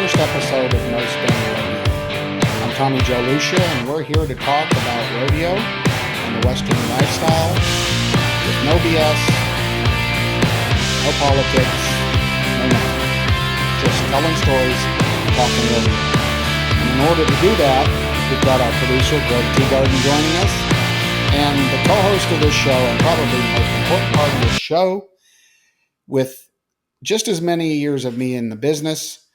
first episode of No Spin Rodeo. I'm Tommy Joe, and we're here to talk about rodeo and the Western lifestyle with no BS, no politics, no nothing. Just telling stories and talking rodeo. And in order to do that, we've got our producer, Greg Teagarden, joining us, and the co-host of this show, and probably the most important part of this show, with just as many years of me in the business,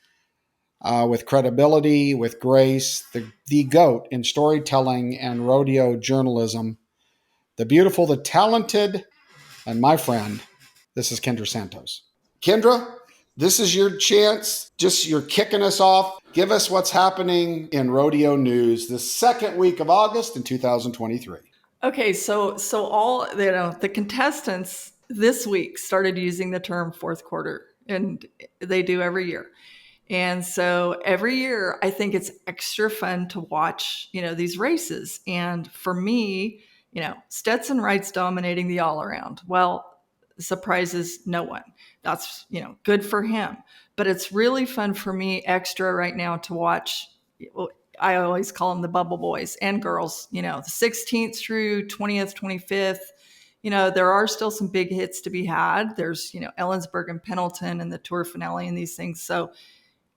with credibility, with grace, the GOAT in storytelling and rodeo journalism, the beautiful, the talented, and my friend, this is Kendra Santos. Kendra, this is your chance. Just you're kicking us off. Give us what's happening in rodeo news the second week of August in 2023. Okay, so all the contestants this week started using the term fourth quarter, and they do every year. And so every year, I think it's extra fun to watch, these races. And for me, Stetson Wright's dominating the all around. Well, surprises no one. That's, good for him. But it's really fun for me extra right now to watch. I always call them the bubble boys and girls, the 16th through 20th, 25th. There are still some big hits to be had. There's, Ellensburg and Pendleton and the tour finale and these things. So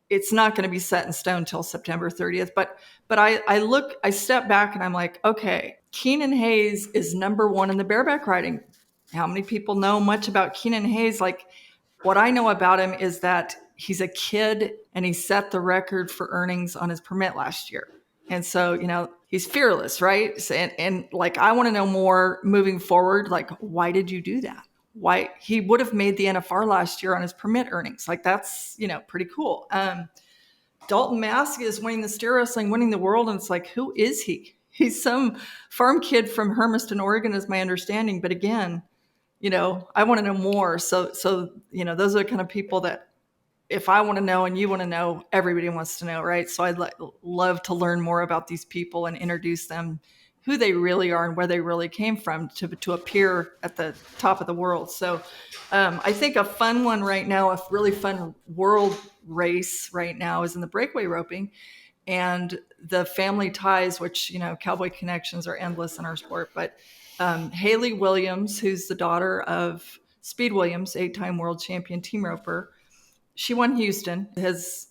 it's not going to be set in stone till September 30th. But I step back and I'm like, okay, Keenan Hayes is number one in the bareback riding. How many people know much about Keenan Hayes? Like, what I know about him is that he's a kid and he set the record for earnings on his permit last year. And so, he's fearless, right? And like, I want to know more moving forward. Like, why did you do that? Why he would have made the NFR last year on his permit earnings. Like, that's, pretty cool. Dalton Mask is winning the steer wrestling, winning the world. And it's like, who is he? He's some farm kid from Hermiston, Oregon, is my understanding. But again, I want to know more. So, those are the kind of people that if I want to know and you want to know, everybody wants to know, right? So I'd love to learn more about these people and introduce them, who they really are and where they really came from to appear at the top of the world. So I think a fun one right now, a really fun world race right now is in the breakaway roping and the family ties, which, cowboy connections are endless in our sport. But Haley Williams, who's the daughter of Speed Williams, 8-time world champion team roper, she won Houston, has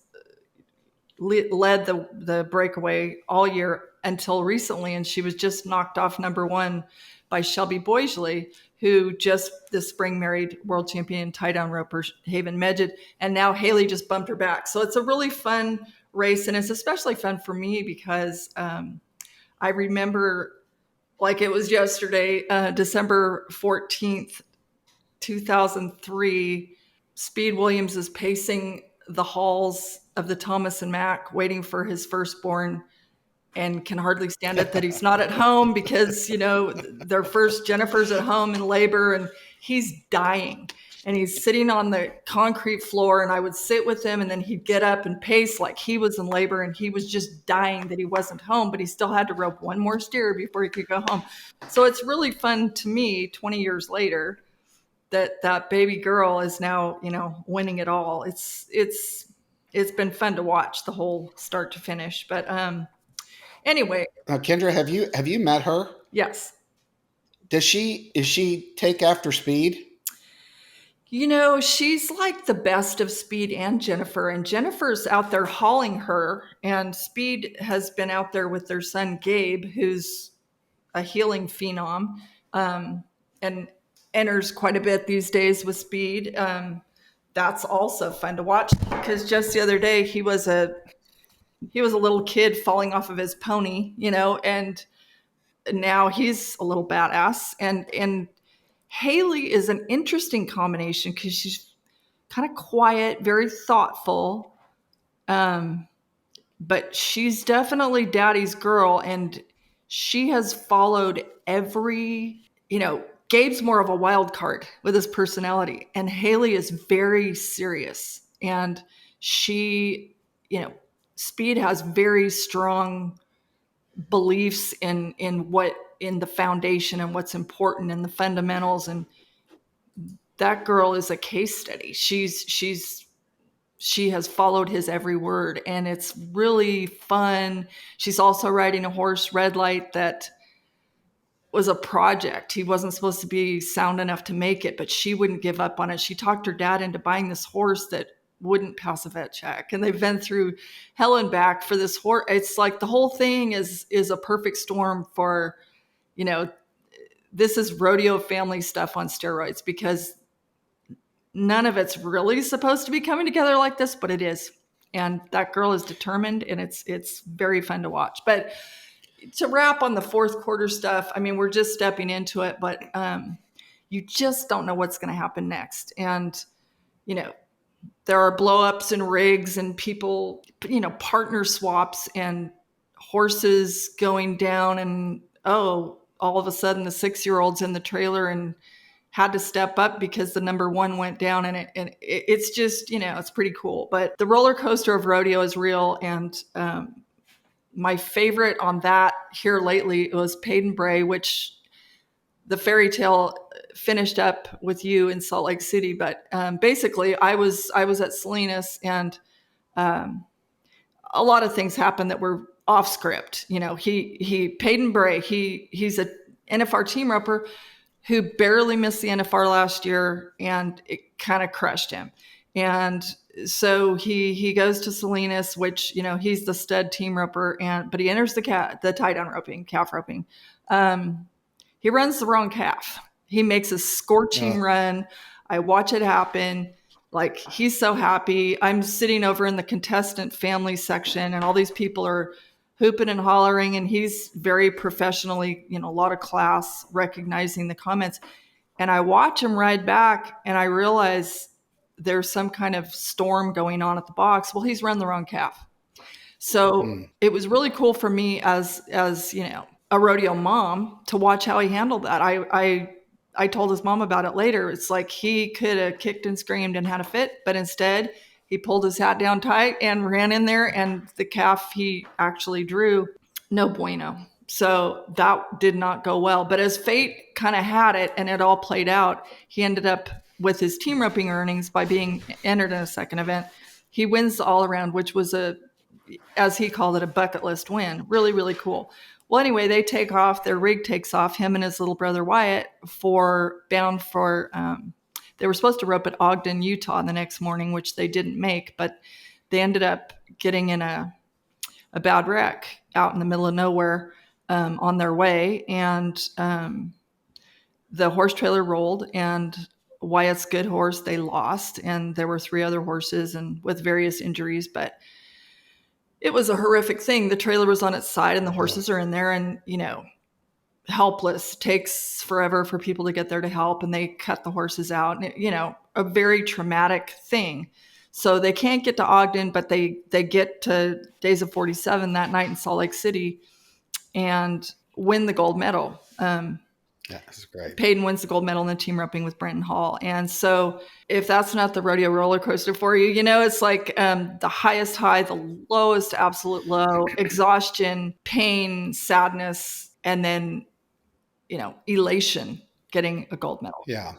led the breakaway all year until recently, and she was just knocked off number one by Shelby Boisley, who just this spring married world champion tie-down roper Haven Medjid, and now Haley just bumped her back. So it's a really fun race, and it's especially fun for me because I remember like it was yesterday, December 14th, 2003, Speed Williams is pacing the halls of the Thomas and Mack, waiting for his firstborn, and can hardly stand it that he's not at home because, their first Jennifer's at home in labor and he's dying. And he's sitting on the concrete floor, and I would sit with him and then he'd get up and pace like he was in labor and he was just dying that he wasn't home, but he still had to rope one more steer before he could go home. So it's really fun to me 20 years later that baby girl is now, winning it all. It's been fun to watch the whole start to finish. But anyway. Now, Kendra, have you met her? Yes. Is she take after Speed? She's like the best of Speed and Jennifer, and Jennifer's out there hauling her, and Speed has been out there with their son Gabe, who's a healing phenom, and enters quite a bit these days with Speed. That's also fun to watch because just the other day he was a little kid falling off of his pony, and now he's a little badass. And Haley is an interesting combination because she's kind of quiet, very thoughtful, but she's definitely daddy's girl, and she has followed every, Gabe's more of a wild card with his personality, and Haley is very serious. And she, Speed has very strong beliefs in the foundation and what's important and the fundamentals. And that girl is a case study. She's she has followed his every word, and it's really fun. She's also riding a horse, Red Light, that was a project. He wasn't supposed to be sound enough to make it, but she wouldn't give up on it. She talked her dad into buying this horse that wouldn't pass a vet check, and they've been through hell and back for this horse. It's like the whole thing is a perfect storm for, this is rodeo family stuff on steroids, because none of it's really supposed to be coming together like this, but it is. And that girl is determined, and it's very fun to watch. But to wrap on the fourth quarter stuff, I mean, we're just stepping into it, but you just don't know what's going to happen next. And, there are blowups and rigs and people, partner swaps and horses going down. And, all of a sudden the 6-year-old's in the trailer and had to step up because the number one went down, and it's just, it's pretty cool. But the roller coaster of rodeo is real. And my favorite on that here lately was Paid and Bray, which the fairy tale finished up with you in Salt Lake City. But basically I was at Salinas, and a lot of things happened that were off script. He Paid and Bray, he's a NFR team roper who barely missed the NFR last year, and it kind of crushed him. And so he goes to Salinas, which, he's the stud team roper, but he enters the tie down roping, calf roping. He runs the wrong calf. He makes a scorching run. I watch it happen. Like, he's so happy. I'm sitting over in the contestant family section, and all these people are hooping and hollering, and he's very professionally, a lot of class, recognizing the comments. And I watch him ride back, and I realize there's some kind of storm going on at the box. Well, he's run the wrong calf. So it was really cool for me as a rodeo mom to watch how he handled that. I told his mom about it later. It's like he could have kicked and screamed and had a fit, but instead he pulled his hat down tight and ran in there, and the calf he actually drew, no bueno. So that did not go well. But as fate kind of had it and it all played out, he ended up with his team roping earnings by being entered in a second event. He wins the all around, which was as he called it, a bucket list win. Really, really cool. Well, anyway, they take off, their rig takes off, him and his little brother Wyatt bound for, they were supposed to rope at Ogden, Utah the next morning, which they didn't make, but they ended up getting in a bad wreck out in the middle of nowhere on their way. And the horse trailer rolled, and Wyatt's good horse, they lost. And there were 3 other horses and with various injuries, but it was a horrific thing. The trailer was on its side and the horses are in there, and, helpless. Takes forever for people to get there to help, and they cut the horses out, and, a very traumatic thing. So they can't get to Ogden, but they get to Days of 47 that night in Salt Lake City and win the gold medal. Yeah, that's great. Payton wins the gold medal in the team roping with Brenton Hall. And so if that's not the rodeo roller coaster for you, it's like the highest high, the lowest absolute low, exhaustion, pain, sadness, and then, elation, getting a gold medal. Yeah.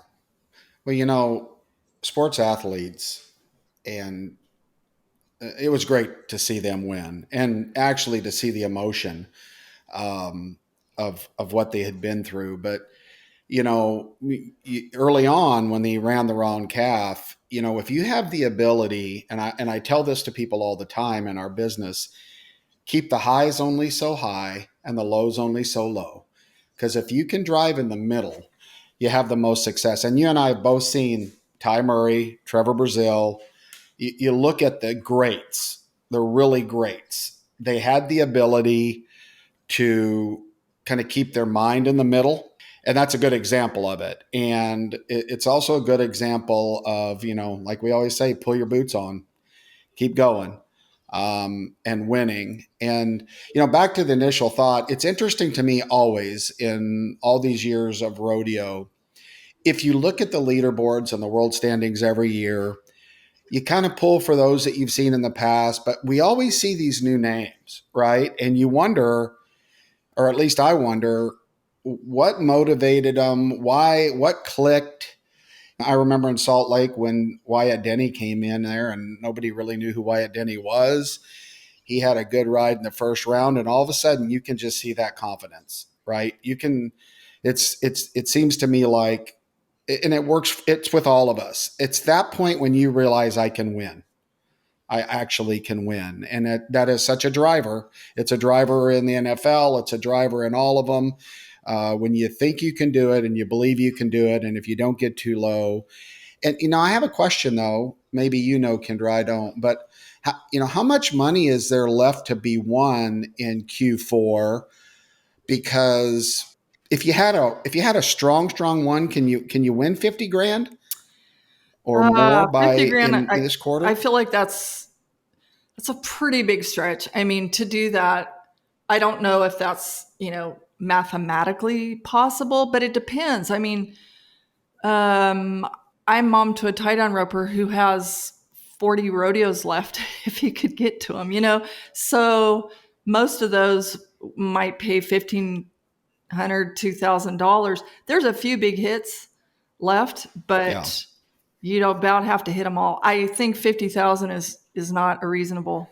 Well, sports athletes, and it was great to see them win, and actually to see the emotion of what they had been through. But, early on when they ran the wrong calf, if you have the ability, and I tell this to people all the time in our business, keep the highs only so high and the lows only so low. Because if you can drive in the middle, you have the most success. And you and I have both seen Ty Murray, Trevor Brazil. You look at the greats, the really greats. They had the ability to kind of keep their mind in the middle. And that's a good example of it. And it's also a good example of, like we always say, pull your boots on, keep going, and winning. And, back to the initial thought, it's interesting to me always in all these years of rodeo, if you look at the leaderboards and the world standings every year, you kind of pull for those that you've seen in the past, but we always see these new names, right? And you wonder, or at least I wonder, what motivated them? Why? What clicked? I remember in Salt Lake when Wyatt Denny came in there and nobody really knew who Wyatt Denny was. He had a good ride in the first round, and all of a sudden you can just see that confidence, right? You can, it seems to me like, and it works, it's with all of us. It's that point when you realize I can win. I actually can win. And that is such a driver. It's a driver in the NFL. It's a driver in all of them. When you think you can do it and you believe you can do it, and if you don't get too low. And, I have a question though. Maybe Kendra, I don't. But, how much money is there left to be won in Q4? Because if you had a strong one, can you win 50 grand or more 50 grand. in this I quarter? feel like that's a pretty big stretch. I mean, to do that, I don't know if that's, mathematically possible, but it depends. I mean, I'm mom to a tie down roper who has 40 rodeos left if he could get to them. So most of those might pay $1,500, $2,000. There's a few big hits left, Yeah. but you don't about have to hit them all. I think 50,000 is not a reasonable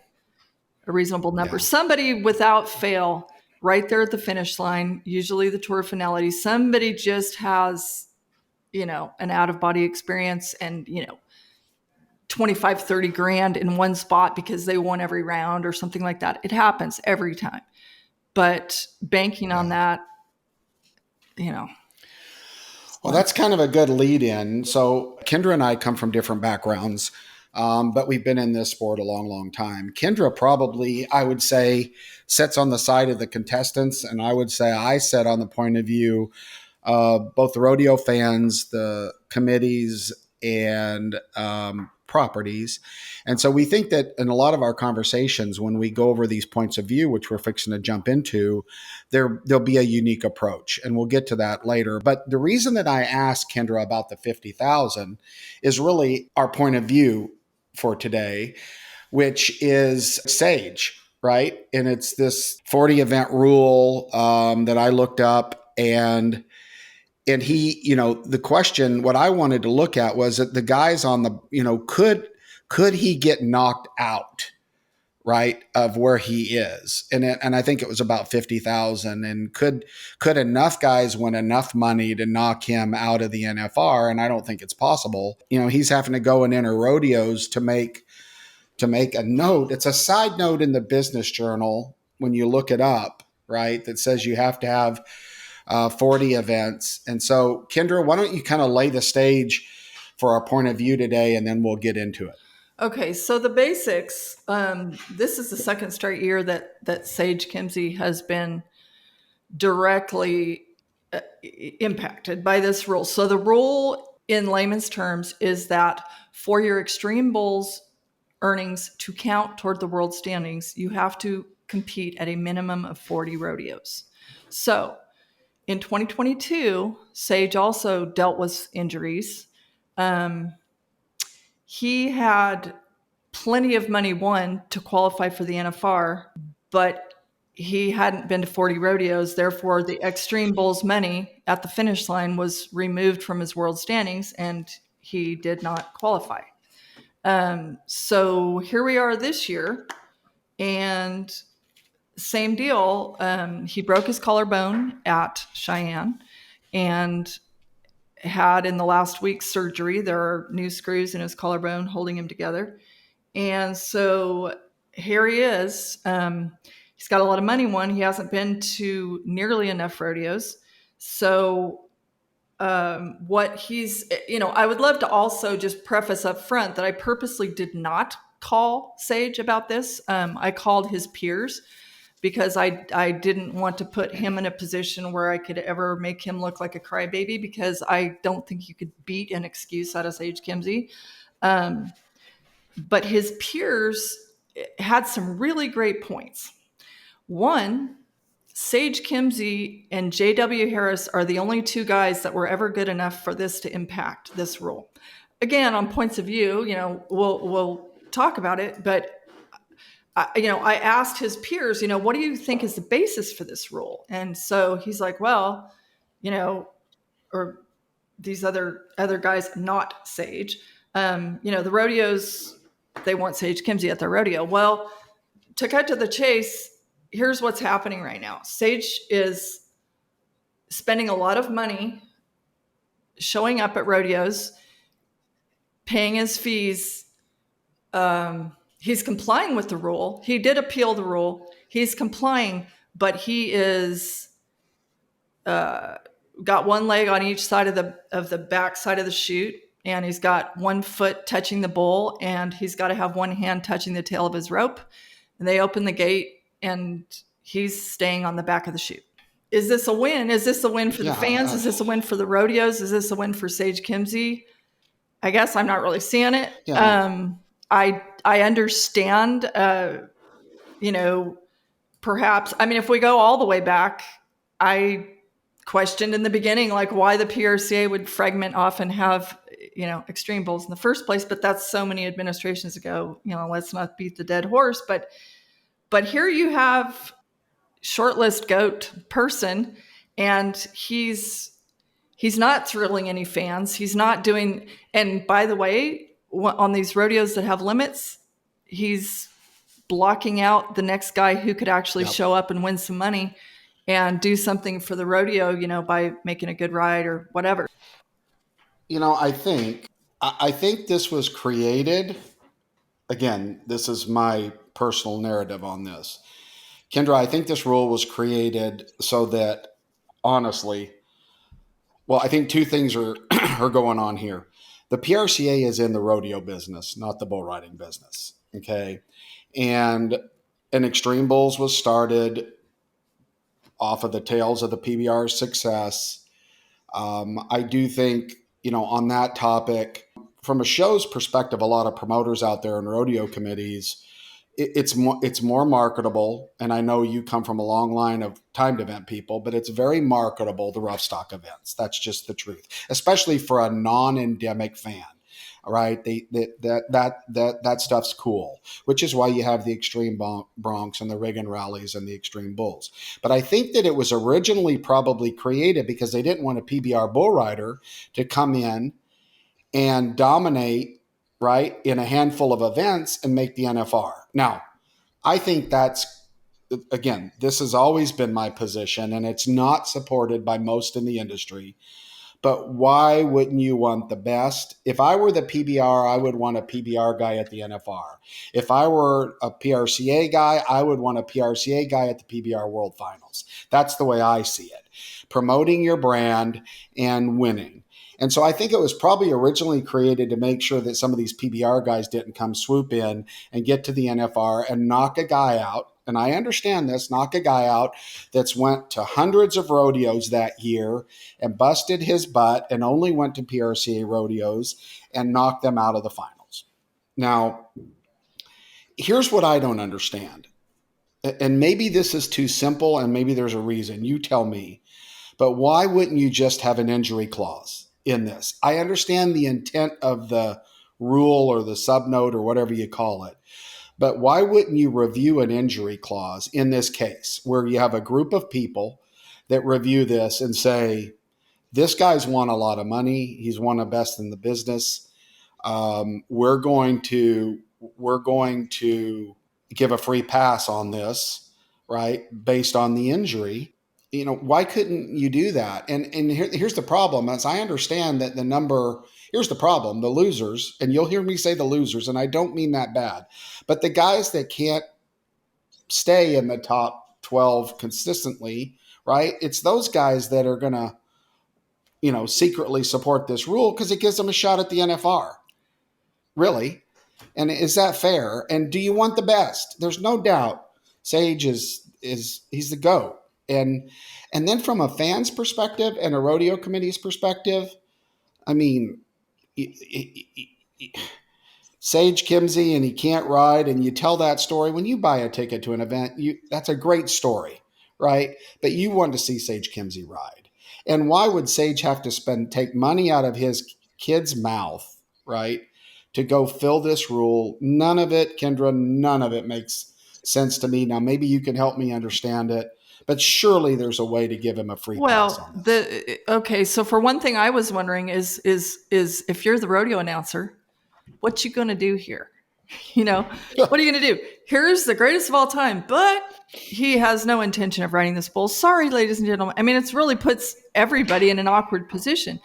number. Yeah. Somebody without fail, right there at the finish line, usually the Tour finality, somebody just has, an out of body experience and, 25, 30 grand in one spot because they won every round or something like that. It happens every time. But banking on Yeah. that, Well, that's kind of a good lead in. So, Kendra and I come from different backgrounds, but we've been in this sport a long, long time. Kendra probably, I would say, sits on the side of the contestants, and I would say I sit on the point of view of both the rodeo fans, the committees, and properties. And so we think that in a lot of our conversations, when we go over these points of view, which we're fixing to jump into, there'll be a unique approach, and we'll get to that later. But the reason that I asked Kendra about the 50,000 is really our point of view for today, which is Sage, right? And it's this 40 event rule that I looked up, and he, the question, what I wanted to look at was that the guys on the, could he get knocked out, right, of where he is? And I think it was about 50,000. And could enough guys win enough money to knock him out of the NFR? And I don't think it's possible. He's having to go and enter rodeos to make a note. It's a side note in the business journal when you look it up, right, that says you have to have 40 events. And so, Kendra, why don't you kind of lay the stage for our point of view today, and then we'll get into it. Okay, so the basics. This is the second straight year that Sage Kimzey has been directly impacted by this rule. So the rule, in layman's terms, is that for your Extreme Bulls earnings to count toward the world standings, you have to compete at a minimum of 40 rodeos. So in 2022, Sage also dealt with injuries. He had plenty of money won to qualify for the NFR, but he hadn't been to 40 rodeos. Therefore, the Extreme Bulls money at the finish line was removed from his world standings, and he did not qualify. So here we are this year, and same deal. He broke his collarbone at Cheyenne and had in the last week surgery. There are new screws in his collarbone holding him together. And so here he is. He's got a lot of money won. He hasn't been to nearly enough rodeos. So what he's, I would love to also just preface up front that I purposely did not call Sage about this. I called his peers because I didn't want to put him in a position where I could ever make him look like a crybaby, because I don't think you could beat an excuse out of Sage Kimzey. But his peers had some really great points. One, Sage Kimzey and J.W. Harris are the only two guys that were ever good enough for this to impact this rule. Again, on points of view, we'll talk about it, but I asked his peers, what do you think is the basis for this rule? And so he's like, well, or these other guys, not Sage. The rodeos, they want Sage Kimzey at their rodeo. Well, to cut to the chase, here's what's happening right now. Sage is spending a lot of money showing up at rodeos, paying his fees. He's complying with the rule. He did appeal the rule. He's complying, but he is got one leg on each side of the back side of the chute, and he's got one foot touching the bull, and he's got to have one hand touching the tail of his rope. And they open the gate, and he's staying on the back of the chute. Is this a win? Is this a win for the fans? Is this a win for the rodeos? Is this a win for Sage Kimzey? I guess I'm not really seeing it. Yeah. I understand, perhaps, I mean, if we go all the way back, I questioned in the beginning, like why the PRCA would fragment off and have, extreme bulls in the first place, but that's so many administrations ago, let's not beat the dead horse. But here you have shortlist goat person, and he's not thrilling any fans. He's not doing, and by the way, on these rodeos that have limits, he's blocking out the next guy who could actually show up and win some money and do something for the rodeo, by making a good ride or whatever. I think this was created, again, this is my personal narrative on this. Kendra, I think this rule was created so that, honestly, well, I think two things are going on here. The PRCA is in the rodeo business, not the bull riding business. Okay. And Extreme Bulls was started off of the tails of the PBR's success. I do think, on that topic, from a show's perspective, a lot of promoters out there in rodeo committees, it's more marketable. And I know you come from a long line of timed event people, but it's very marketable, the rough stock events. That's just the truth, especially for a non-endemic fan. All right, that stuff's cool, which is why you have the Extreme Broncs and the Riggin rallies and the Extreme Bulls. But I think that it was originally probably created because they didn't want a PBR bull rider to come in and dominate, right, in a handful of events and make the NFR. Now, I think that's, again, this has always been my position, and it's not supported by most in the industry. But why wouldn't you want the best? If I were the PBR, I would want a PBR guy at the NFR. If I were a PRCA guy, I would want a PRCA guy at the PBR World Finals. That's the way I see it. Promoting your brand and winning. And so I think it was probably originally created to make sure that some of these PBR guys didn't come swoop in and get to the NFR and knock a guy out. And I understand this, knock a guy out that's went to hundreds of rodeos that year and busted his butt and only went to PRCA rodeos and knocked them out of the finals. Now, here's what I don't understand. And maybe this is too simple and maybe there's a reason. You tell me. But why wouldn't you just have an injury clause in this? I understand the intent of the rule or the subnote or whatever you call it. But why wouldn't you review an injury clause in this case where you have a group of people that review this and say, this guy's won a lot of money. He's one of the best in the business. We're going to give a free pass on this, right, based on the injury. Why couldn't you do that? And here's the problem. As I understand that here's the problem, the losers, and you'll hear me say the losers, and I don't mean that bad, but the guys that can't stay in the top 12 consistently, right? It's those guys that are going to, secretly support this rule because it gives them a shot at the NFR. Really? And is that fair? And do you want the best? There's no doubt Sage he's the GOAT. And then from a fan's perspective and a rodeo committee's perspective, I mean, Sage Kimzey and he can't ride, and you tell that story when you buy a ticket to an event, that's a great story, right? But you want to see Sage Kimzey ride. And why would Sage have to take money out of his kid's mouth, right, to go fill this rule? None of it, Kendra, none of it makes sense to me. Now, maybe you can help me understand it. But surely there's a way to give him a free pass on this. Okay. So for one thing, I was wondering is if you're the rodeo announcer, what you going to do here? What are you going to do? Here's the greatest of all time, but he has no intention of riding this bull. Sorry, ladies and gentlemen. I mean, it's really puts everybody in an awkward position.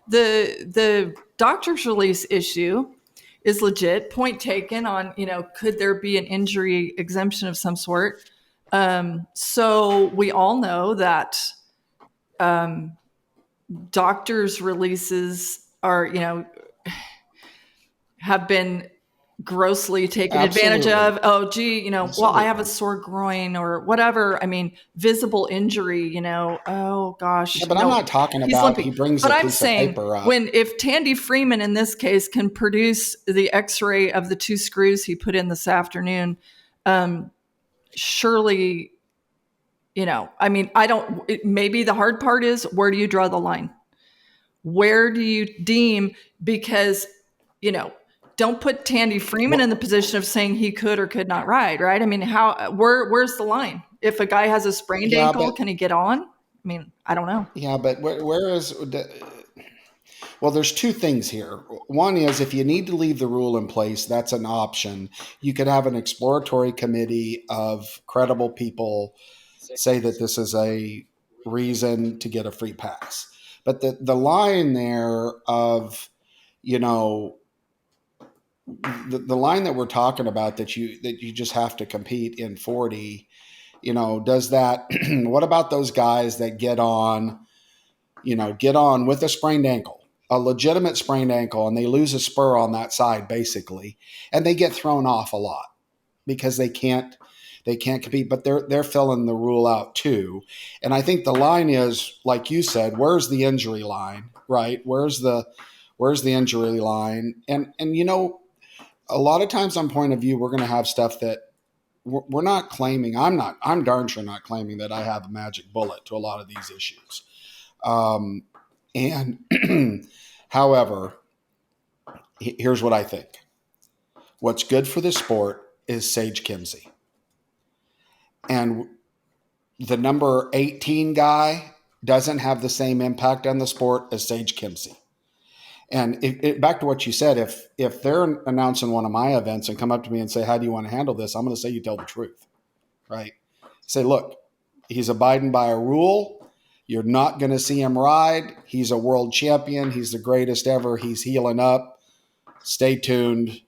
The doctor's release issue is legit. Point taken on, could there be an injury exemption of some sort? So we all know that doctors' releases are, have been grossly taken advantage of. Oh, gee, well, I have a sore groin or whatever. I mean, visible injury, oh gosh. Yeah, but I'm not talking about he brings a piece of paper up. If Tandy Freeman in this case can produce the x-ray of the 2 screws he put in this afternoon, surely, maybe the hard part is, where do you draw the line? Where do you deem, because, don't put Tandy Freeman in the position of saying he could or could not ride, right? I mean, where's the line? If a guy has a sprained ankle, can he get on? I mean, I don't know. Yeah, but where is... Well, there's 2 things here. One is, if you need to leave the rule in place, that's an option. You could have an exploratory committee of credible people say that this is a reason to get a free pass. But the line there of, the line that we're talking about, that you just have to compete in 40, does that, what about those guys that get on with a sprained ankle, a legitimate sprained ankle, and they lose a spur on that side basically, and they get thrown off a lot because they can't compete, but they're filling the rule out too. And I think the line is, like you said, where's the injury line, right? Where's the injury line? And a lot of times on point of view, we're going to have stuff that we're not claiming. I'm darn sure not claiming that I have a magic bullet to a lot of these issues. And however, here's what I think. What's good for the sport is Sage Kimzey. And the number 18 guy doesn't have the same impact on the sport as Sage Kimzey. And back to what you said, if they're announcing one of my events and come up to me and say, how do you want to handle this? I'm going to say, you tell the truth, right? Say, look, he's abiding by a rule. You're not going to see him ride. He's a world champion. He's the greatest ever. He's healing up. Stay tuned.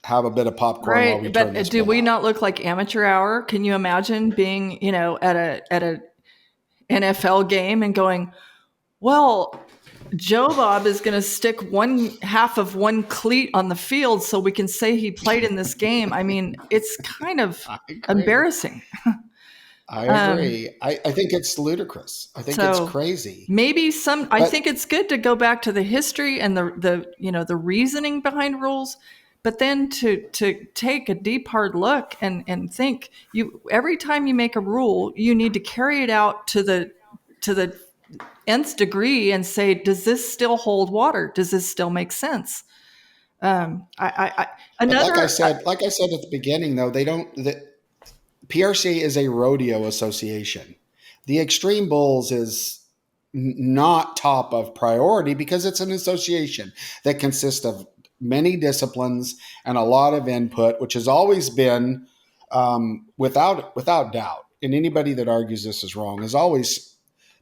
Have a bit of popcorn while we turn this. But do we not look like amateur hour? Can you imagine being, at a NFL game and going, well, Joe Bob is going to stick one half of one cleat on the field so we can say he played in this game. I mean, it's kind of embarrassing. I agree. I think it's ludicrous. I think it's crazy. Maybe I think it's good to go back to the history and the reasoning behind rules, but then to take a deep, hard look and think, every time you make a rule, you need to carry it out to the nth degree and say, does this still hold water? Does this still make sense? Like I said at the beginning, though, PRCA is a rodeo association. The Extreme Bulls is not top of priority because it's an association that consists of many disciplines and a lot of input, which has always been, without doubt, and anybody that argues this is wrong, has always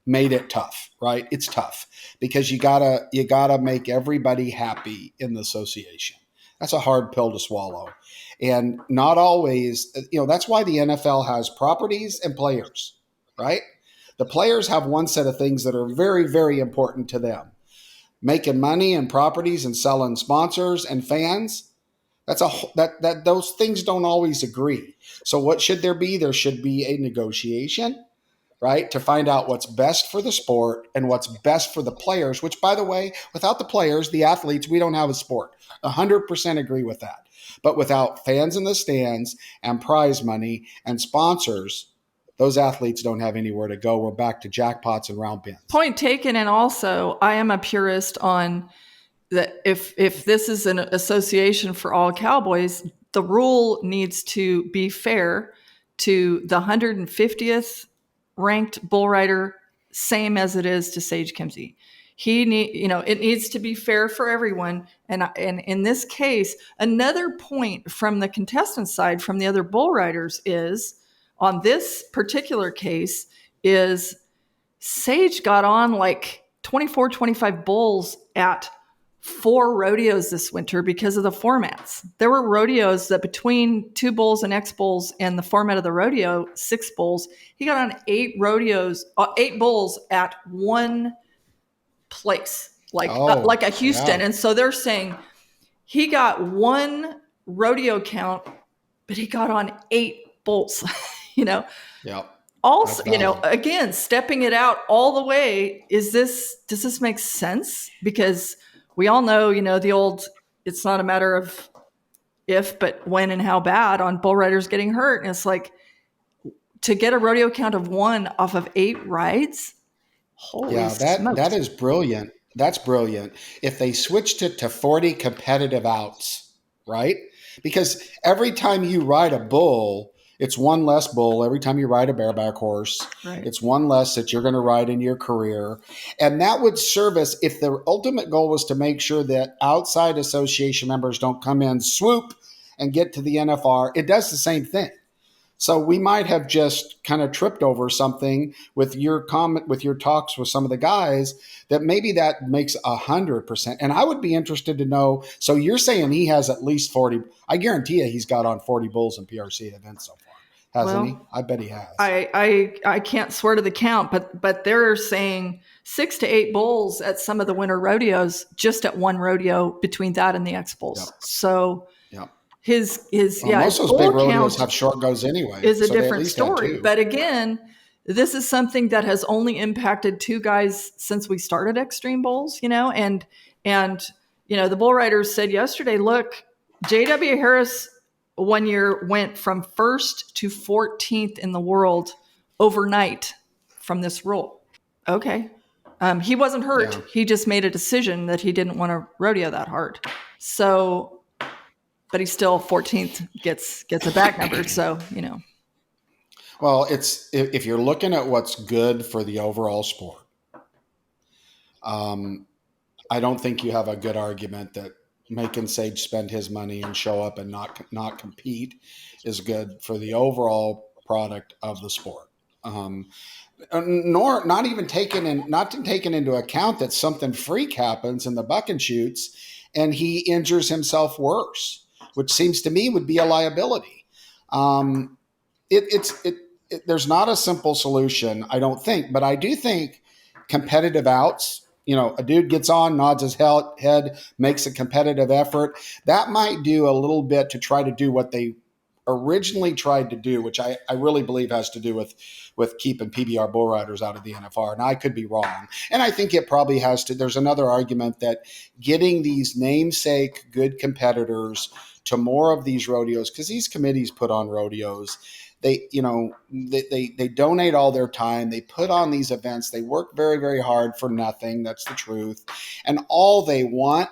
made it tough, right? It's tough because you gotta make everybody happy in the association. That's a hard pill to swallow. And not always, that's why the NFL has properties and players, right? The players have one set of things that are very, very important to them. Making money and properties and selling sponsors and fans. Those things don't always agree. So what should there be? There should be a negotiation, right? To find out what's best for the sport and what's best for the players, which, by the way, without the players, the athletes, we don't have a sport. 100% agree with that. But without fans in the stands and prize money and sponsors, those athletes don't have anywhere to go. We're back to jackpots and round pins. Point taken. And also, I am a purist on that. If this is an association for all cowboys, the rule needs to be fair to the 150th ranked bull rider, same as it is to Sage Kimzey. It needs to be fair for everyone. And in this case, another point from the contestant side, from the other bull riders, is on this particular case is Sage got on like 24, 25 bulls at 4 rodeos this winter because of the formats. There were rodeos that between 2 bulls and X bulls and the format of the rodeo, 6 bulls, he got on 8 bulls at one place, like a Houston. Yeah. And so they're saying he got 1 rodeo count, but he got on 8 bulls, Yeah. Also, again, stepping it out all the way, does this make sense? Because we all know, the old, it's not a matter of if, but when and how bad on bull riders getting hurt. And it's like, to get a rodeo count of 1 off of 8 rides. Holy smokes. That is brilliant. That's brilliant. If they switched it to 40 competitive outs, right? Because every time you ride a bull, it's 1 less bull. Every time you ride a bareback horse, right, it's 1 less that you're going to ride in your career. And that would serve us, if the ultimate goal was to make sure that outside association members don't come in, swoop, and get to the NFR, it does the same thing. So we might have just kind of tripped over something with your comment, with your talks with some of the guys, that maybe that makes 100%. And I would be interested to know. So you're saying he has at least 40. I guarantee you he's got on 40 bulls in PRC events so far, hasn't he? I bet he has. I can't swear to the count, but they're saying 6 to 8 bulls at some of the winter rodeos, just at one rodeo between that and the X bulls. Yep. So. Yep. Most of those big rodeos have short goes anyway. Is a different story. But again, this is something that has only impacted 2 guys since we started Extreme Bulls, and the bull riders said yesterday, look, J.W. Harris 1 year went from 1st to 14th in the world overnight from this rule. Okay. He wasn't hurt. Yeah. He just made a decision that he didn't want to rodeo that hard. So, but he's still 14th, gets a back number. So, Well, it's, if you're looking at what's good for the overall sport, I don't think you have a good argument that making Sage spend his money and show up and not compete is good for the overall product of the sport. Nor not taking into account that something freak happens in the buck and shoots and he injures himself worse, which seems to me would be a liability. There's not a simple solution, I don't think, but I do think competitive outs, a dude gets on, nods his head, makes a competitive effort. That might do a little bit to try to do what they originally tried to do, which I really believe has to do with keeping PBR bull riders out of the NFR. And I could be wrong. And I think it probably has to. There's another argument that getting these namesake good competitors to more of these rodeos, because these committees put on rodeos, they donate all their time. They put on these events. They work very, very hard for nothing. That's the truth. And all they want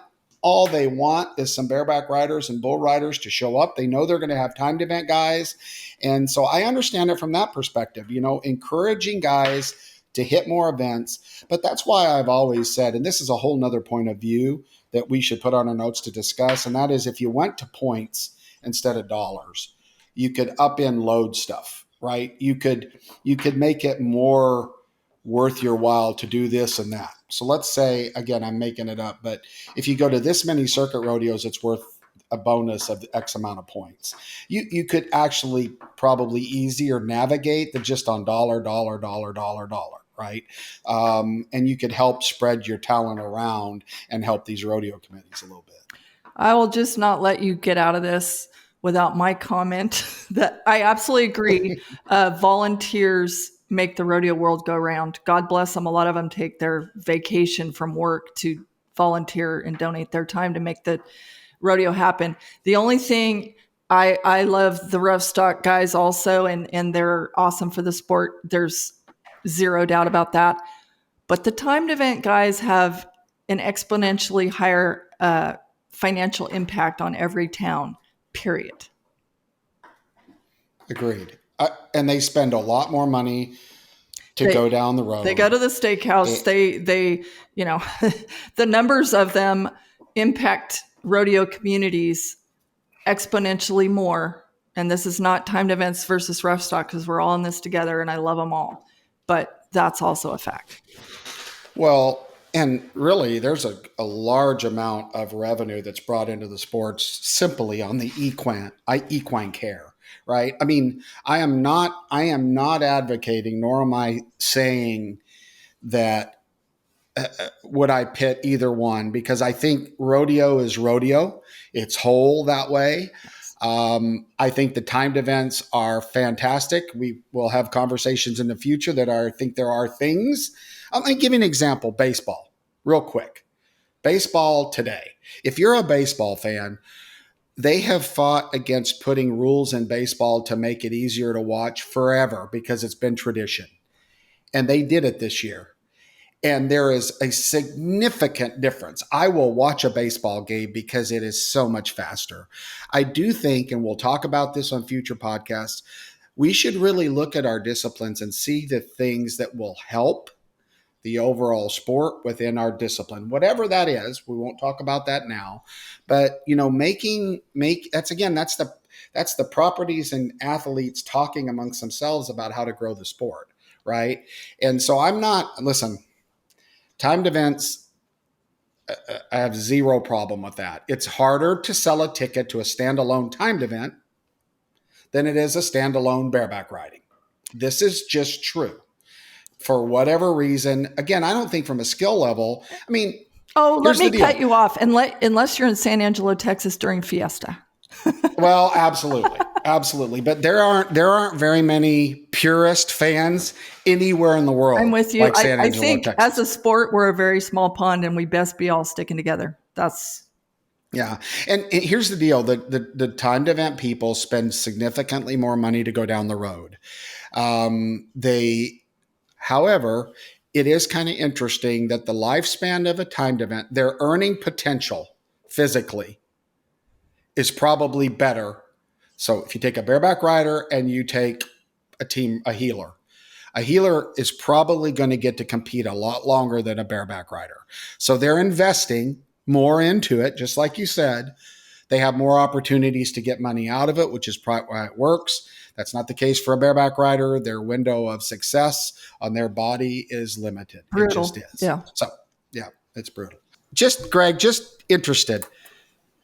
is some bareback riders and bull riders to show up. They know they're going to have timed event guys. And so I understand it from that perspective, encouraging guys to hit more events. But that's why I've always said, and this is a whole nother point of view that we should put on our notes to discuss, and that is, if you went to points instead of dollars, you could up in load stuff, right? You could make it more worth your while to do this and that. So let's say, again, I'm making it up, but if you go to this many circuit rodeos, it's worth a bonus of X amount of points. You could actually probably easier navigate than just on dollar, right? And you could help spread your talent around and help these rodeo committees a little bit. I will just not let you get out of this without my comment that I absolutely agree. Volunteers make the rodeo world go round. God bless them. A lot of them take their vacation from work to volunteer and donate their time to make the rodeo happen. The only thing, I love the rough stock guys also, and they're awesome for the sport. There's zero doubt about that. But the timed event guys have an exponentially higher financial impact on every town, period. Agreed. And they spend a lot more money to go down the road. They go to the steakhouse. They the numbers of them impact rodeo communities exponentially more. And this is not timed events versus rough stock, because we're all in this together and I love them all. But that's also a fact. Well, and really, there's a large amount of revenue that's brought into the sports simply on the equine care, right? I mean, I am not advocating, nor am I saying that would I pit either one, because I think rodeo is rodeo. It's whole that way. I think the timed events are fantastic. We will have conversations in the future I think there are things. I'm going to give you an example. Baseball, real quick. Baseball today. If you're a baseball fan, they have fought against putting rules in baseball to make it easier to watch forever because it's been tradition. And they did it this year. And there is a significant difference. I will watch a baseball game because it is so much faster. I do think, and we'll talk about this on future podcasts, we should really look at our disciplines and see the things that will help the overall sport within our discipline, whatever that is. We won't talk about that now, but that's the properties and athletes talking amongst themselves about how to grow the sport, right? And so timed events, I have zero problem with that. It's harder to sell a ticket to a standalone timed event than it is a standalone bareback riding. This is just true. For whatever reason, again, I don't think from a skill level, I mean, let me cut you off. Unless you're in San Angelo, Texas during Fiesta. Well, absolutely. Absolutely. But there aren't very many purist fans anywhere in the world. I'm with you. Like San Angelo, I think Texas. As a sport, we're a very small pond and we best be all sticking together. Yeah. And here's the deal. The timed event people spend significantly more money to go down the road. However, it is kind of interesting that the lifespan of a timed event, their earning potential physically is probably better. So if you take a bareback rider and you take a healer is probably going to get to compete a lot longer than a bareback rider. So they're investing more into it, just like you said. They have more opportunities to get money out of it, which is why it works. That's not the case for a bareback rider. Their window of success on their body is limited. Brutal. It just is. Yeah. So, yeah, it's brutal. Greg, just interested.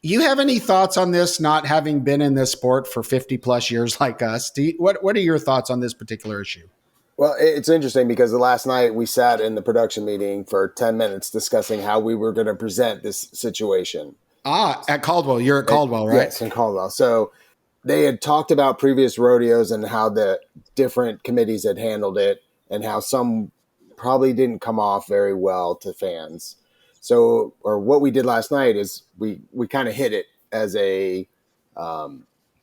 You have any thoughts on this, not having been in this sport for 50 plus years like us? What are your thoughts on this particular issue? Well, it's interesting because last night we sat in the production meeting for 10 minutes discussing how we were going to present this situation. At Caldwell. You're at Caldwell, right? Yes, in Caldwell. So they had talked about previous rodeos and how the different committees had handled it and how some probably didn't come off very well to fans. So, or what we did last night is we kind of hid it as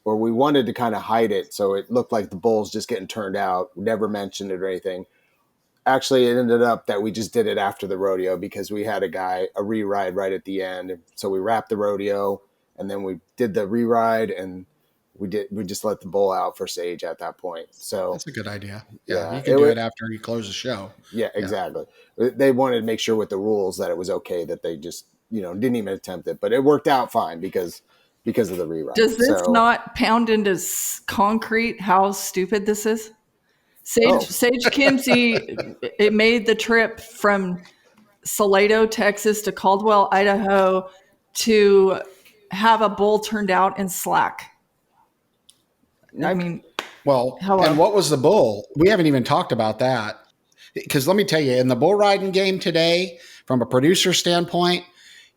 or we wanted to kind of hide it. So it looked like the bulls just getting turned out. We never mentioned it or anything. Actually, it ended up that we just did it after the rodeo because we had a re-ride right at the end. So we wrapped the rodeo and then we did the re-ride and we just let the bull out for Sage at that point. So that's a good idea. Yeah, you can do it after you close the show. Yeah, exactly. Yeah. They wanted to make sure with the rules that it was okay that they just, didn't even attempt it, but it worked out fine because of the rewrite. Does this not pound into concrete how stupid this is? Sage Kimzey, it made the trip from Salado, Texas to Caldwell, Idaho to have a bull turned out in slack. I mean, well, and what was the bull? We haven't even talked about that. Because let me tell you, in the bull riding game today, from a producer standpoint,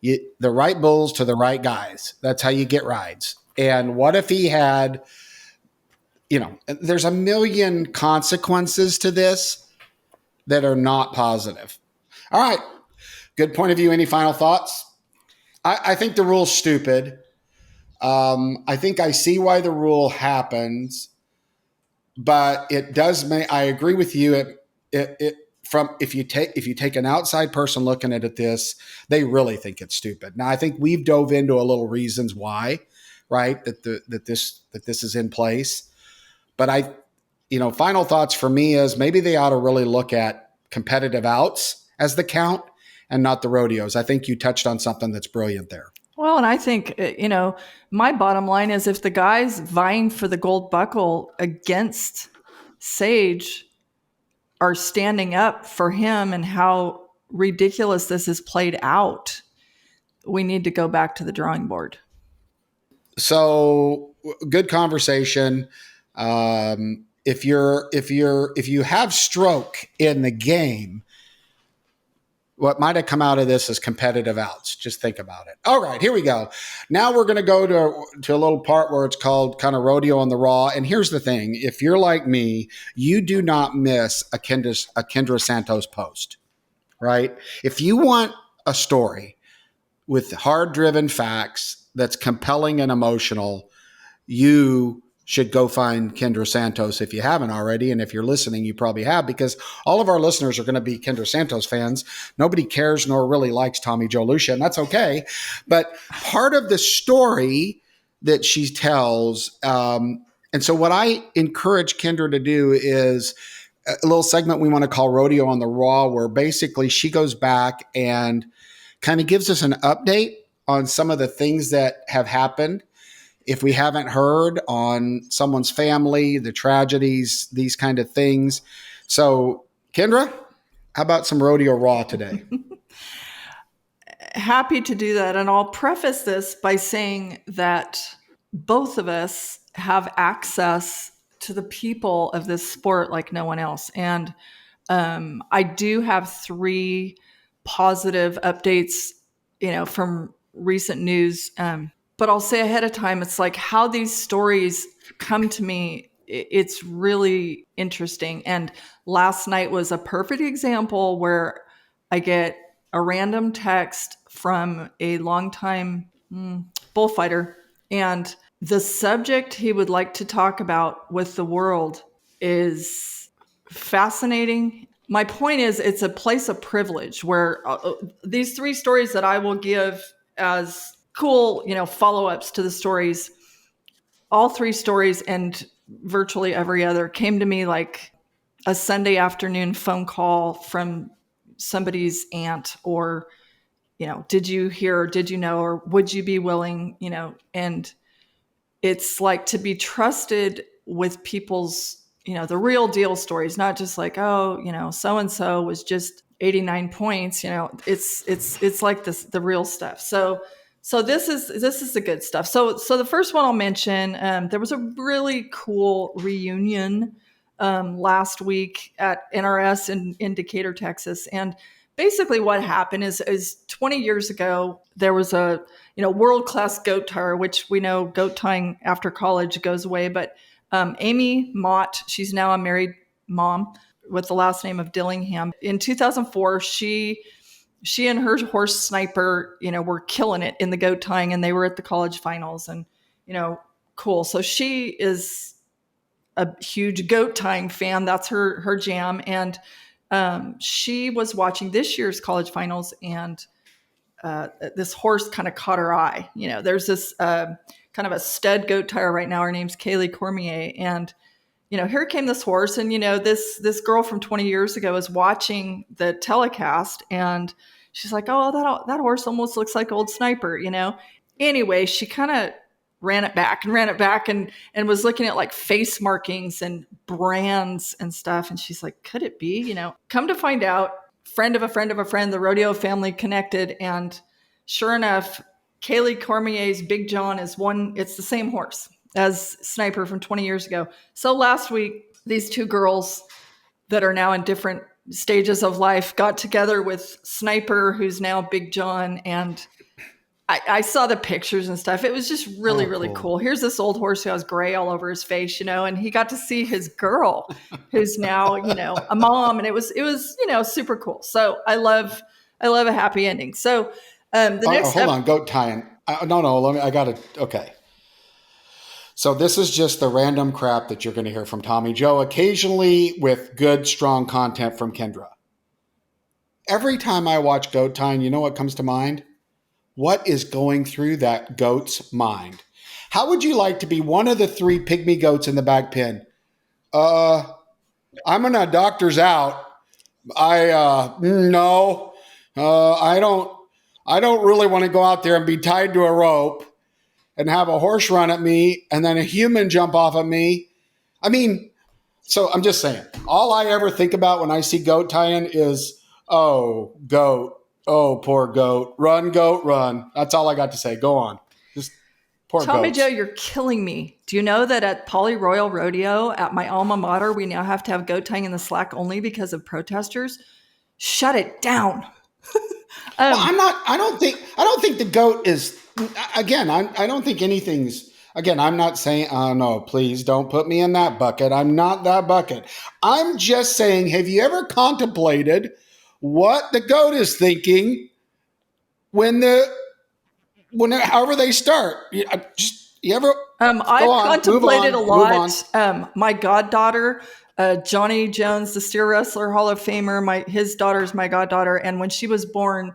the right bulls to the right guys. That's how you get rides. And what if he had, there's a million consequences to this that are not positive. All right. Good point of view. Any final thoughts? I think the rule's stupid. I think I see why the rule happens, but it does make, I agree with you. If you take an outside person looking at this, they really think it's stupid. Now, I think we've dove into a little reasons why, right? That this is in place, but Final thoughts for me is maybe they ought to really look at competitive outs as the count and not the rodeos. I think you touched on something that's brilliant there. Well, and I think, my bottom line is if the guys vying for the gold buckle against Sage are standing up for him and how ridiculous this is played out, we need to go back to the drawing board. So good conversation. If you have stroke in the game, what might have come out of this is competitive outs. Just think about it. All right, here we go. Now we're going to go to a little part where it's called kind of Rodeo on the Raw. And here's the thing. If you're like me, you do not miss a Kendra Santos post, right? If you want a story with hard-driven facts that's compelling and emotional, you should go find Kendra Santos if you haven't already. And if you're listening, you probably have, because all of our listeners are going to be Kendra Santos fans. Nobody cares nor really likes Tommy Joe Lucia, and that's okay. But part of the story that she tells, and so what I encourage Kendra to do is a little segment we want to call Rodeo on the Raw, where basically she goes back and kind of gives us an update on some of the things that have happened. If we haven't heard, on someone's family, the tragedies, these kind of things. So, Kendra, how about some Rodeo Raw today? Happy to do that. And I'll preface this by saying that both of us have access to the people of this sport like no one else. And I do have 3 positive updates, from recent news. But I'll say ahead of time, it's like how these stories come to me, it's really interesting. And last night was a perfect example where I get a random text from a longtime bullfighter, and the subject he would like to talk about with the world is fascinating. My point is, it's a place of privilege where these 3 stories that I will give as cool, follow-ups to the stories, all 3 stories and virtually every other came to me like a Sunday afternoon phone call from somebody's aunt, or, did you hear, did you know, or would you be willing, and it's like to be trusted with people's, the real deal stories, not just like, oh, so-and-so was just 89 points, it's like this, the real stuff. So this is the good stuff. So the first one I'll mention, there was a really cool reunion last week at NRS in Decatur, Texas. And basically what happened is 20 years ago, there was a world-class goat tire, which we know goat tying after college goes away. But Amy Mott, she's now a married mom with the last name of Dillingham. In 2004, she and her horse Sniper, were killing it in the goat tying, and they were at the college finals, and, cool. So she is a huge goat tying fan. That's her jam. And she was watching this year's college finals, and this horse kind of caught her eye. There's this kind of a stud goat tire right now. Her name's Kaylee Cormier. And, here came this horse, and, this girl from 20 years ago is watching the telecast, and she's like, oh, that horse almost looks like old Sniper, Anyway, she kind of ran it back and was looking at like face markings and brands and stuff. And she's like, could it be, come to find out, friend of a friend of a friend, the rodeo family connected. And sure enough, Kaylee Cormier's Big John it's the same horse as Sniper from 20 years ago. So last week, these 2 girls that are now in different stages of life got together with Sniper, who's now Big John. And I saw the pictures and stuff. It was just really, really cool. Here's this old horse who has gray all over his face, and he got to see his girl who's now, a mom. And it was, super cool. So I love a happy ending. So the next hold on, goat tying. Okay. So this is just the random crap that you're going to hear from Tommy Joe, occasionally with good, strong content from Kendra. Every time I watch goat tying, you know what comes to mind? What is going through that goat's mind? How would you like to be one of the 3 pygmy goats in the back pen? I'm in a doctor's out. No, I don't really want to go out there and be tied to a rope and have a horse run at me and then a human jump off of me. I mean, so I'm just saying, all I ever think about when I see goat tying is, oh, goat. Oh, poor goat. Run, goat, run. That's all I got to say. Go on. Just poor Tommy goats. Joe, you're killing me. Do you know that at Poly Royal Rodeo at my alma mater, we now have to have goat tying in the slack only because of protesters? Shut it down. Well, I don't think the goat is, again, I don't think anything's, again, I'm not saying, oh no, please don't put me in that bucket. I'm not that bucket. I'm just saying, have you ever contemplated what the goat is thinking however they start? You ever, I've contemplated a move on. lot. My goddaughter, Johnny Jones, the steer wrestler, Hall of Famer, his daughter's my goddaughter. And when she was born,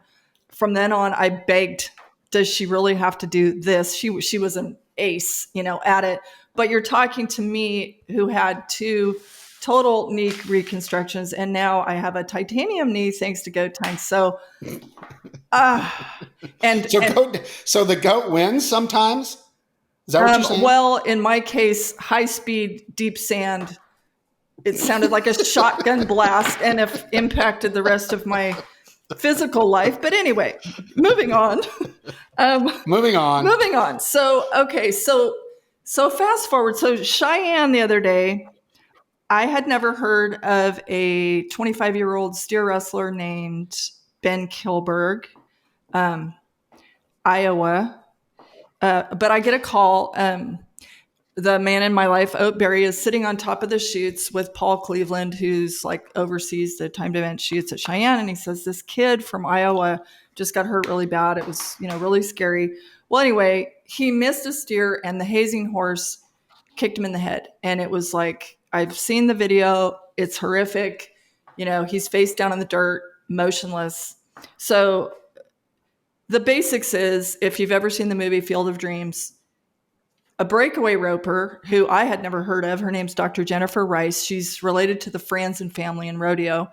from then on, I begged, does she really have to do this? She was an ace, at it. But you're talking to me who had 2 total knee reconstructions, and now I have a titanium knee thanks to goat tying. So, So the goat wins sometimes? Is that what you're saying? well, in my case, high speed, deep sand, it sounded like a shotgun blast and it impacted the rest of my physical life. But anyway, moving on. Moving on. So, okay. So fast forward. So Cheyenne the other day, I had never heard of a 25-year-old steer wrestler named Ben Kilberg, Iowa. But I get a call. The man in my life, Oat Berry, is sitting on top of the chutes with Paul Cleveland, who's like oversees the timed event chutes at Cheyenne. And he says, this kid from Iowa just got hurt really bad. It was, really scary. Well, anyway, he missed a steer and the hazing horse kicked him in the head. And it was like, I've seen the video. It's horrific. He's face down in the dirt, motionless. So the basics is, if you've ever seen the movie Field of Dreams, a breakaway roper who I had never heard of, her name's Dr. Jennifer Rice. She's related to the Franzen family in Rodeo.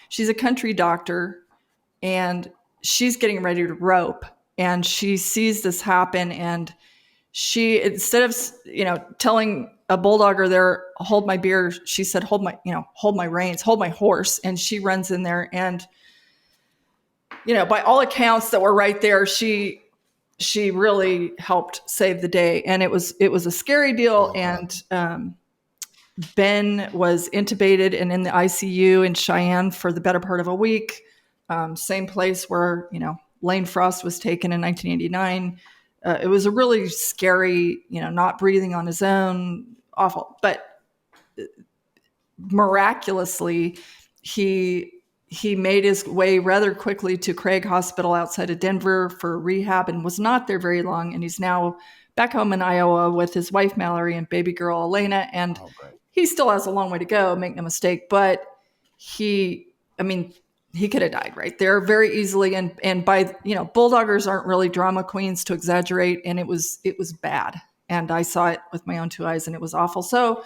She's a country doctor, and she's getting ready to rope. And she sees this happen, and she, instead of, telling a bulldogger there, hold my beer, she said, hold my reins, hold my horse. And she runs in there, and, by all accounts that were right there, she really helped save the day. And it was a scary deal. And Ben was intubated and in the ICU in Cheyenne for the better part of a week. Same place where, Lane Frost was taken in 1989. It was a really scary, not breathing on his own, awful. But miraculously, he made his way rather quickly to Craig Hospital outside of Denver for rehab and was not there very long. And he's now back home in Iowa with his wife, Mallory, and baby girl, Elena. And he still has a long way to go, make no mistake. But he could have died right there very easily. And by, bulldoggers aren't really drama queens to exaggerate. And it was bad. And I saw it with my own 2 eyes, and it was awful. So,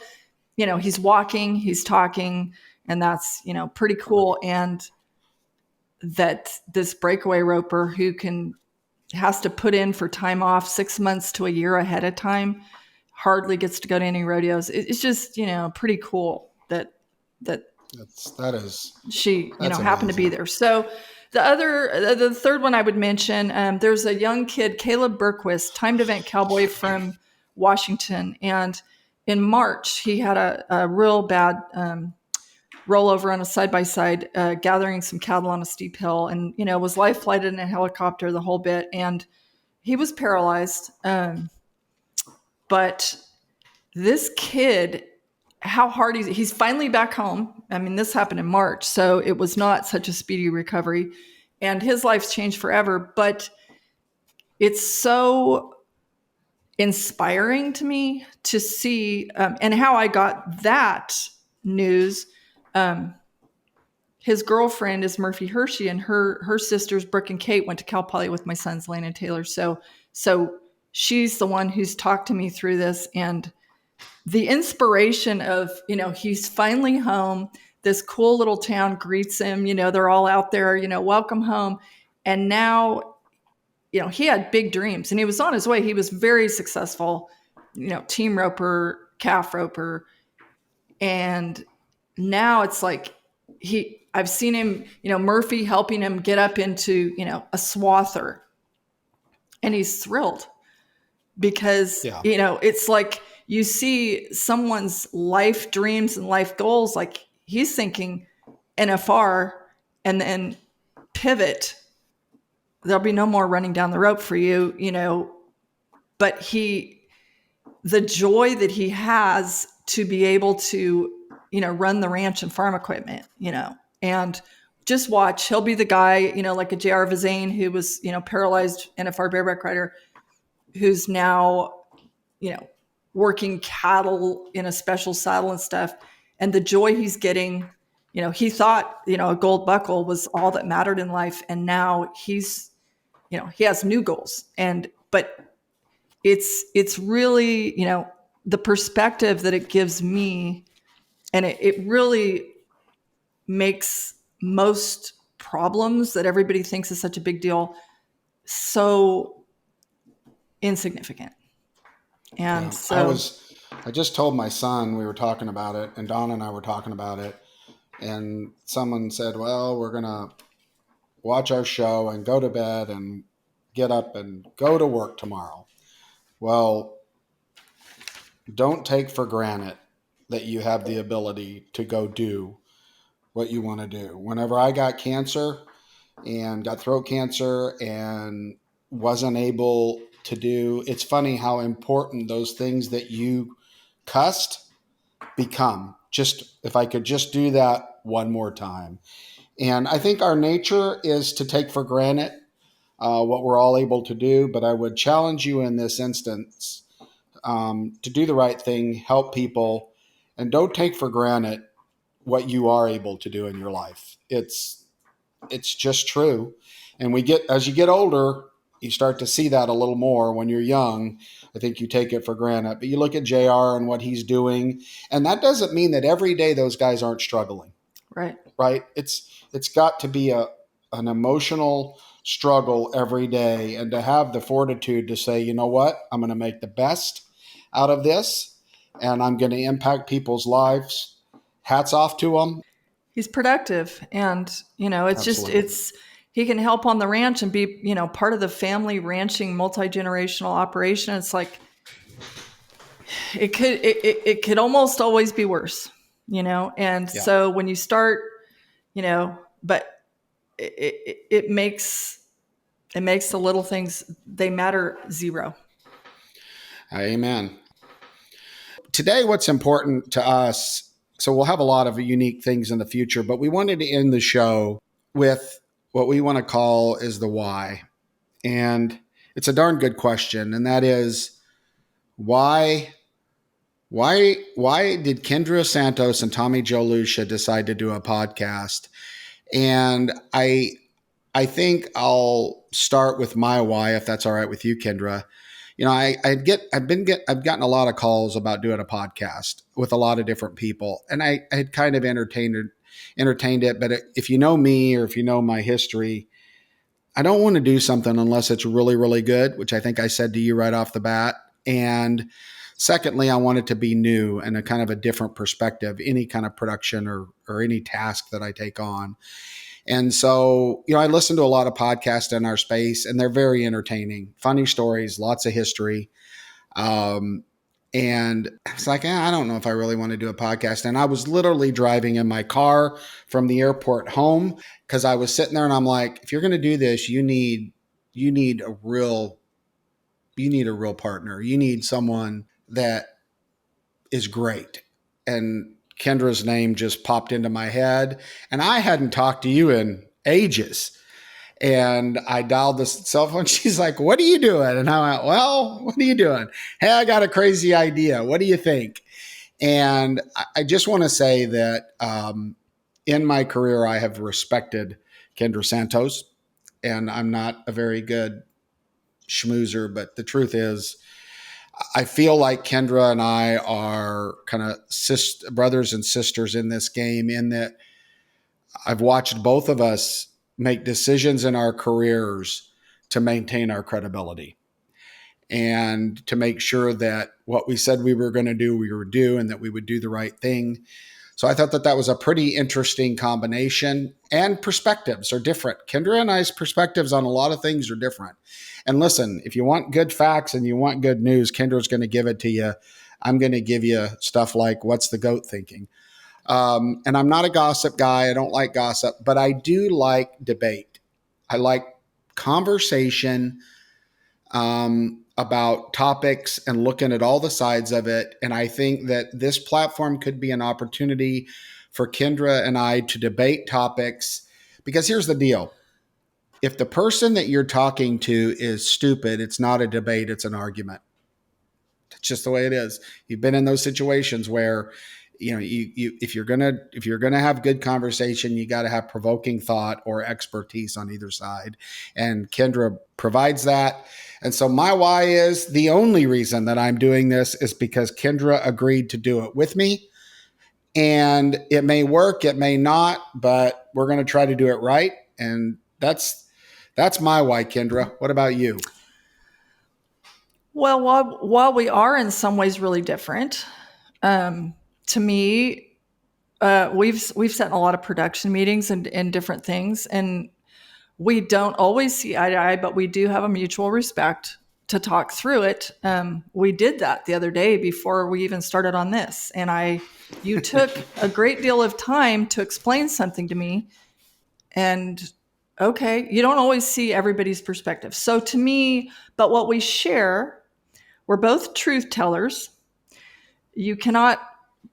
he's walking, he's talking, and that's, pretty cool. And that this breakaway roper who has to put in for time off 6 months to a year ahead of time, hardly gets to go to any rodeos. It's just, pretty cool that she, happened to be there. So the third one I would mention, there's a young kid, Caleb Berquist, timed event cowboy from Washington. And in March, he had a real bad, rollover on a side-by-side, gathering some cattle on a steep hill, and, was life flighted in a helicopter, the whole bit. And he was paralyzed. But this kid, how hard he's finally back home. This happened in March, so it was not such a speedy recovery, and his life's changed forever. But it's so inspiring to me to see, and how I got that news. His girlfriend is Murphy Hershey, and her sisters Brooke and Kate went to Cal Poly with my sons Lane and Taylor. So she's the one who's talked to me through this, and the inspiration of, he's finally home. This cool little town greets him. They're all out there, welcome home. And now, he had big dreams and he was on his way. He was very successful, team roper, calf roper. And now it's like I've seen him, Murphy helping him get up into, a swather. And he's thrilled because, it's like you see someone's life dreams and life goals. Like he's thinking NFR and then pivot. There'll be no more running down the rope for you, but the joy that he has to be able to, run the ranch and farm equipment, and just watch, he'll be the guy, like a JR Vizane who was, paralyzed NFR bareback rider who's now, working cattle in a special saddle and stuff. And the joy he's getting, he thought, a gold buckle was all that mattered in life. And now he's, he has new goals. But it's really, the perspective that it gives me, and it really makes most problems that everybody thinks is such a big deal so insignificant. And I just told my son, we were talking about it, and Donna and I were talking about it, and someone said, well, we're going to watch our show and go to bed and get up and go to work tomorrow. Well, don't take for granted that you have the ability to go do what you want to do. Whenever I got cancer and got throat cancer and wasn't able to do, it's funny how important those things that you cussed become. Just if I could just do that one more time. And I think our nature is to take for granted what we're all able to do, but I would challenge you in this instance to do the right thing, help people, and don't take for granted what you are able to do in your life. It's just true. And as you get older, you start to see that a little more. When you're young, I think you take it for granted. But you look at JR and what he's doing, and that doesn't mean that every day those guys aren't struggling. Right. Right? It's got to be an emotional struggle every day, and to have the fortitude to say, you know what, I'm going to make the best out of this, and I'm going to impact people's lives. Hats off to him. He's productive, and it's Absolutely. just he can help on the ranch and be part of the family ranching multi-generational operation. It's like it could almost always be worse, and so when you start, but it makes the little things, they matter zero. Amen. Today, what's important to us, so we'll have a lot of unique things in the future, but we wanted to end the show with what we want to call is the why. And it's a darn good question. And that is, why did Kendra Santos and Tommy Joe Lucia decide to do a podcast? And I think I'll start with my why, if that's all right with you, Kendra. I've gotten a lot of calls about doing a podcast with a lot of different people, and I had kind of entertained it. But if you know me, or if you know my history, I don't want to do something unless it's really, really good, which I think I said to you right off the bat. And secondly, I want it to be new and a kind of a different perspective, any kind of production or any task that I take on. And so, I listen to a lot of podcasts in our space, and they're very entertaining, funny stories, lots of history. And it's like, I don't know if I really want to do a podcast. And I was literally driving in my car from the airport home, because I was sitting there and I'm like, if you're going to do this, you need a real partner. You need someone that is great. And Kendra's name just popped into my head, and I hadn't talked to you in ages. And I dialed the cell phone. She's like, what are you doing? And I went, well, what are you doing? Hey, I got a crazy idea. What do you think? And I just want to say that in my career, I have respected Kendra Santos, and I'm not a very good schmoozer, but the truth is, I feel like Kendra and I are kind of brothers and sisters in this game, in that I've watched both of us make decisions in our careers to maintain our credibility and to make sure that what we said we were going to do, we would do, and that we would do the right thing. So I thought that that was a pretty interesting combination, and perspectives are different. Kendra and I's perspectives on a lot of things are different. And listen, if you want good facts and you want good news, Kendra's going to give it to you. I'm going to give you stuff like, what's the goat thinking? And I'm not a gossip guy. I don't like gossip, but I do like debate. I like conversation about topics and looking at all the sides of it. And I think that this platform could be an opportunity for Kendra and I to debate topics, because here's the deal. If the person that you're talking to is stupid, it's not a debate, it's an argument. It's just the way it is. You've been in those situations where, if you're gonna have good conversation, you got to have provoking thought or expertise on either side, and Kendra provides that. And so my why is, the only reason that I'm doing this is because Kendra agreed to do it with me, and it may work, it may not, but we're going to try to do it right, and that's my why. Kendra, what about you? Well, while we are in some ways really different, to me, we've sat in a lot of production meetings and different things, and we don't always see eye to eye, but we do have a mutual respect to talk through it. We did that the other day before we even started on this, and you took a great deal of time to explain something to me, and okay, you don't always see everybody's perspective. So to me, but what we share, we're both truth tellers. You cannot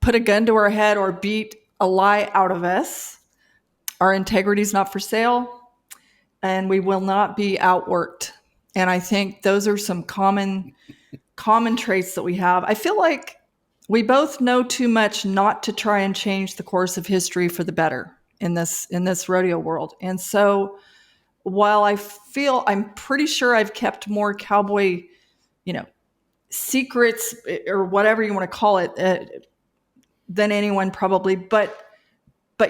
put a gun to our head or beat a lie out of us. Our integrity is not for sale, and we will not be outworked. And I think those are some common traits that we have. I feel like we both know too much not to try and change the course of history for the better in this rodeo world. And so while I'm pretty sure I've kept more cowboy, secrets or whatever you want to call it, than anyone probably, but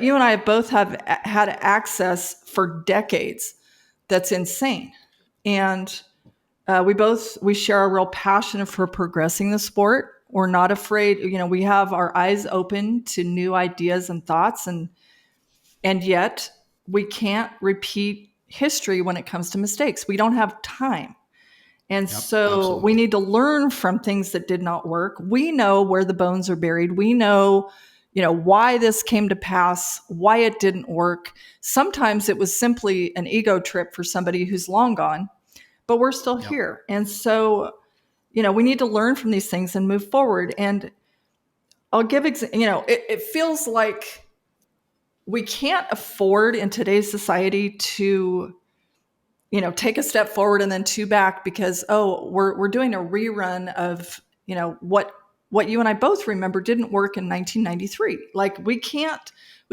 you and I both have had access for decades. That's insane. And we share a real passion for progressing the sport. We're not afraid, we have our eyes open to new ideas and thoughts, and yet we can't repeat history when it comes to mistakes. We don't have time. And so absolutely. We need to learn from things that did not work. We know where the bones are buried. We know, why this came to pass, why it didn't work. Sometimes it was simply an ego trip for somebody who's long gone, but we're still here. And so, we need to learn from these things and move forward. And I'll give, it feels like we can't afford in today's society to take a step forward and then two back because, we're doing a rerun of, what you and I both remember didn't work in 1993. Like we don't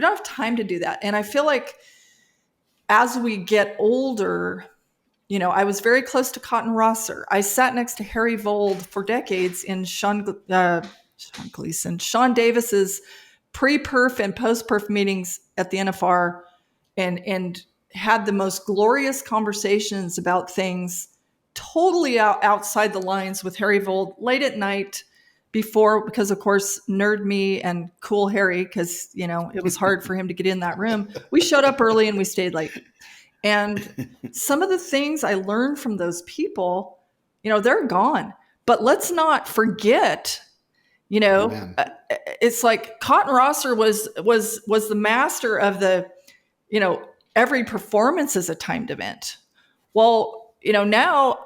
have time to do that. And I feel like as we get older, I was very close to Cotton Rosser. I sat next to Harry Vold for decades in Sean Davis's pre-perf and post-perf meetings at the NFR, and had the most glorious conversations about things totally outside the lines with Harry Vold late at night because of course, nerd me and cool Harry, because, it was hard for him to get in that room. We showed up early and we stayed late. And some of the things I learned from those people, they're gone, but let's not forget, it's like Cotton Rosser was the master of the, every performance is a timed event. Well, now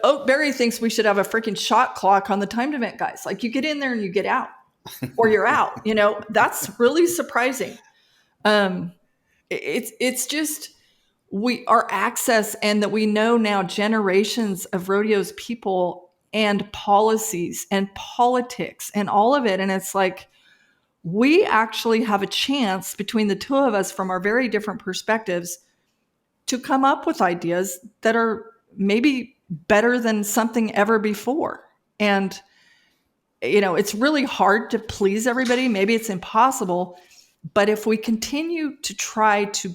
Oakberry thinks we should have a freaking shot clock on the timed event guys. Like you get in there and you get out or you're out, that's really surprising. It's just, our access, and that we know now generations of rodeos people and policies and politics and all of it. And it's like, we actually have a chance between the two of us from our very different perspectives to come up with ideas that are maybe better than something ever before. And, it's really hard to please everybody. Maybe it's impossible. But if we continue to try to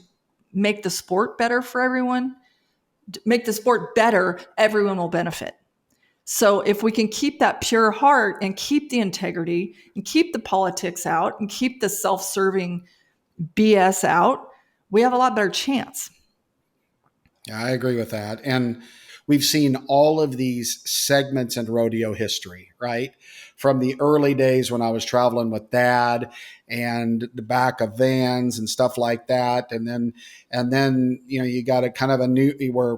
make the sport better for everyone, everyone will benefit. So if we can keep that pure heart and keep the integrity and keep the politics out and keep the self-serving BS out, we have a lot better chance. Yeah, I agree with that. And we've seen all of these segments in rodeo history, right? From the early days when I was traveling with Dad and the back of vans and stuff like that. And then, you got a kind of a new, where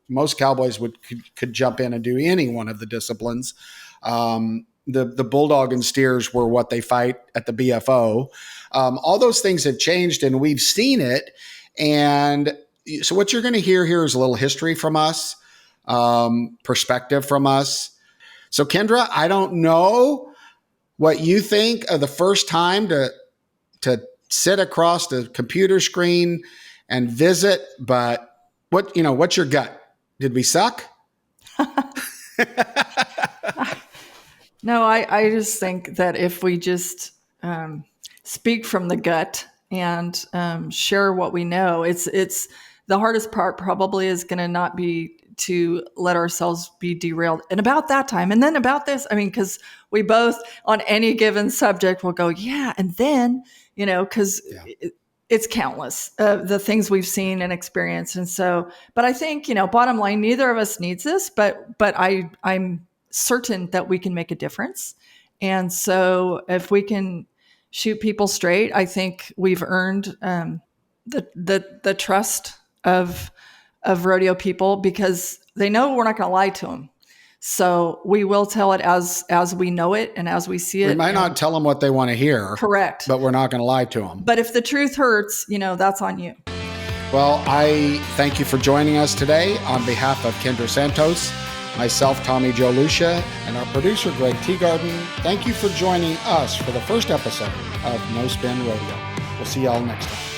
most cowboys could jump in and do any one of the disciplines. The bulldog and steers were what they fight at the BFO. All those things have changed and we've seen it. And so what you're going to hear here is a little history from us, perspective from us. So Kendra, I don't know what you think of the first time to sit across the computer screen and visit, but what's your gut? Did we suck? No, I just think that if we just speak from the gut and share what we know, it's the hardest part probably is going to not be to let ourselves be derailed. And about that time, and then about this, because we both on any given subject will go, yeah, and then, because it's countless the things we've seen and experienced. And so, but I think, bottom line, neither of us needs this, but I'm certain that we can make a difference. And so if we can shoot people straight, I think we've earned the trust of rodeo people, because they know we're not going to lie to them. So we will tell it as we know it and as we see it. We might not tell them what they want to hear. Correct. But we're not going to lie to them. But if the truth hurts, that's on you. Well, I thank you for joining us today. On behalf of Kendra Santos, myself, Tommy Joe Lucia, and our producer, Greg Teagarden, thank you for joining us for the first episode of No Spin Rodeo. We'll see y'all next time.